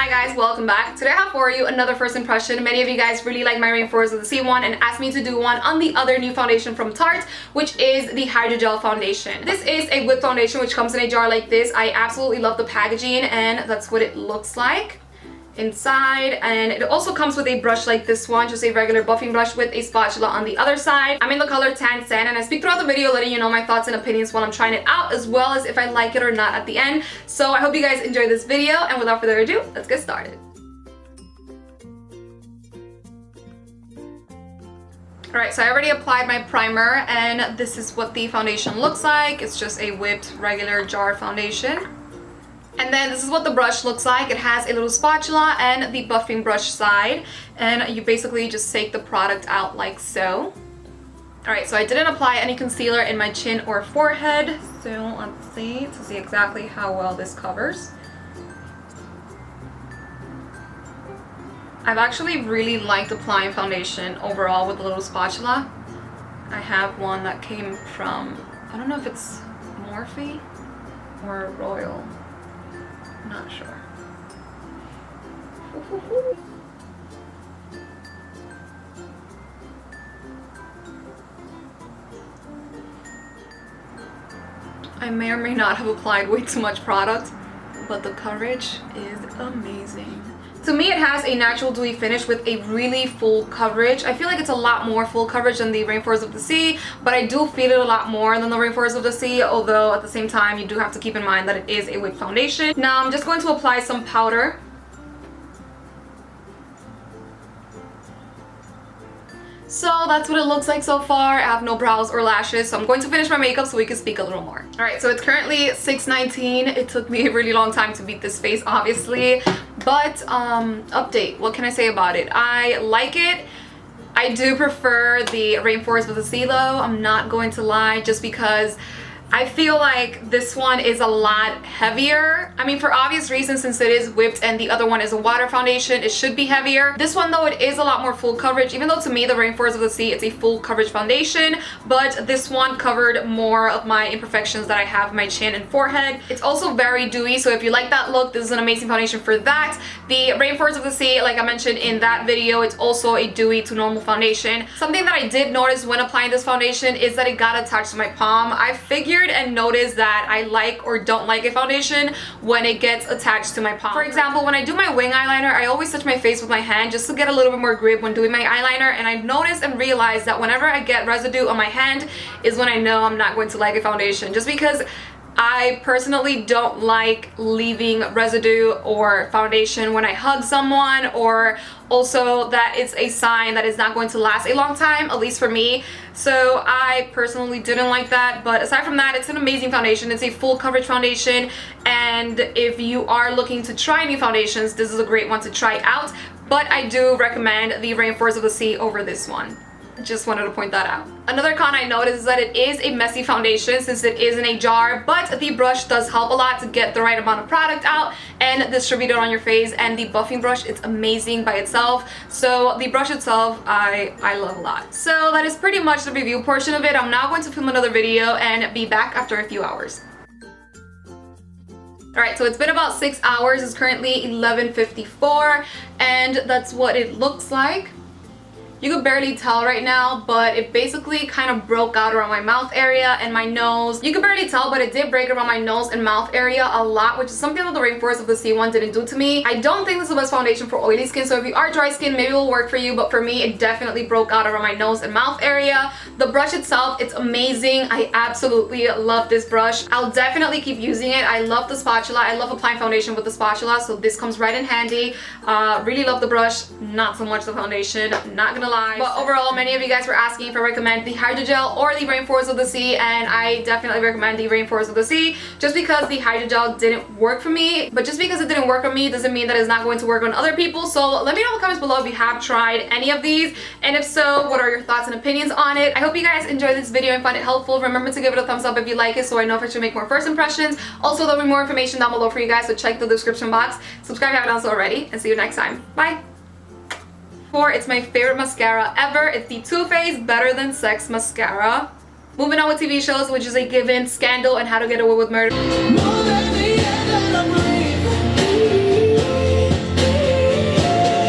Hi guys, welcome back. Today I have for you another first impression. Many of you guys really like my Rainforest of the Sea one and asked me to do one on the other new foundation from Tarte, which is the Hydrogel foundation. This is a whip foundation which comes in a jar like this. I absolutely love the packaging and that's what it looks like inside, and it also comes with a brush like this one, just a regular buffing brush with a spatula on the other side. I'm in the color Tan Sand and I speak throughout the video letting you know my thoughts and opinions while I'm trying it out, as well as if I like it or not at the end. So I hope you guys enjoy this video, and without further ado, let's get started. Alright, so I already applied my primer and this is what the foundation looks like. It's just a whipped regular jar foundation. And then this is what the brush looks like. It has a little spatula and the buffing brush side, and you basically just take the product out like so. Alright, so I didn't apply any concealer in my chin or forehead, so let's see exactly how well this covers. I've actually really liked applying foundation overall with a little spatula. I have one that came from, I don't know if it's Morphe or Royal. Not sure. I may or may not have applied way too much product, but the coverage is amazing. To me, it has a natural dewy finish with a really full coverage. I feel like it's a lot more full coverage than the Rainforest of the Sea, but I do feel it a lot more than the Rainforest of the Sea, although at the same time, you do have to keep in mind that it is a whip foundation. Now, I'm just going to apply some powder. So that's what it looks like so far. I have no brows or lashes, so I'm going to finish my makeup so we can speak a little more. Alright, so it's currently 6:19. It took me a really long time to beat this face, obviously. But, update. What can I say about it? I like it. I do prefer the Rainforest of the Sea though. I'm not going to lie, just because I feel like this one is a lot heavier. I mean, for obvious reasons, since it is whipped and the other one is a water foundation, it should be heavier. This one though, it is a lot more full coverage, even though to me the Rainforest of the Sea, it's a full coverage foundation, but this one covered more of my imperfections that I have in my chin and forehead. It's also very dewy, so if you like that look, this is an amazing foundation for that. The Rainforest of the Sea, like I mentioned in that video, it's also a dewy to normal foundation. Something that I did notice when applying this foundation is that it got attached to my palm. I figured and notice that I like or don't like a foundation when it gets attached to my palm. For example, when I do my wing eyeliner, I always touch my face with my hand just to get a little bit more grip when doing my eyeliner, and I've noticed and realized that whenever I get residue on my hand is when I know I'm not going to like a foundation, just because I personally don't like leaving residue or foundation when I hug someone, or also that it's a sign that it's not going to last a long time, at least for me. So I personally didn't like that, but aside from that, it's an amazing foundation. It's a full coverage foundation, and if you are looking to try new foundations, this is a great one to try out, but I do recommend the Rainforest of the Sea over this one. Just wanted to point that out. Another con I noticed is that it is a messy foundation since it is in a jar, but the brush does help a lot to get the right amount of product out and distribute it on your face, and the buffing brush, it's amazing by itself. So the brush itself, I love a lot. So that is pretty much the review portion of it. I'm now going to film another video and be back after a few hours. Alright, so it's been about 6 hours. It's currently 11:54, and that's what it looks like. You could barely tell right now, but it basically kind of broke out around my mouth area and my nose. You could barely tell, but it did break around my nose and mouth area a lot, which is something that the Rainforest of the Sea one didn't do to me. I don't think this is the best foundation for oily skin, so if you are dry skin, maybe it will work for you, but for me, it definitely broke out around my nose and mouth area. The brush itself, it's amazing. I absolutely love this brush. I'll definitely keep using it. I love the spatula. I love applying foundation with the spatula, so this comes right in handy. Really love the brush, not so much the foundation, not gonna lie. But overall, many of you guys were asking if I recommend the Hydrogel or the Rainforest of the Sea, and I definitely recommend the Rainforest of the Sea just because the Hydrogel didn't work for me. But just because it didn't work on me doesn't mean that it's not going to work on other people. So let me know in the comments below if you have tried any of these, and if so, what are your thoughts and opinions on it. I hope you guys enjoyed this video and find it helpful. Remember to give it a thumbs up if you like it, so I know if I should make more first impressions. Also, there'll be more information down below for you guys, so check the description box. Subscribe if you haven't done so already, and see you next time. Bye! It's my favorite mascara ever. It's the Too Faced Better Than Sex mascara. Moving on with TV shows, which is a given. Scandal and How to Get Away with Murder.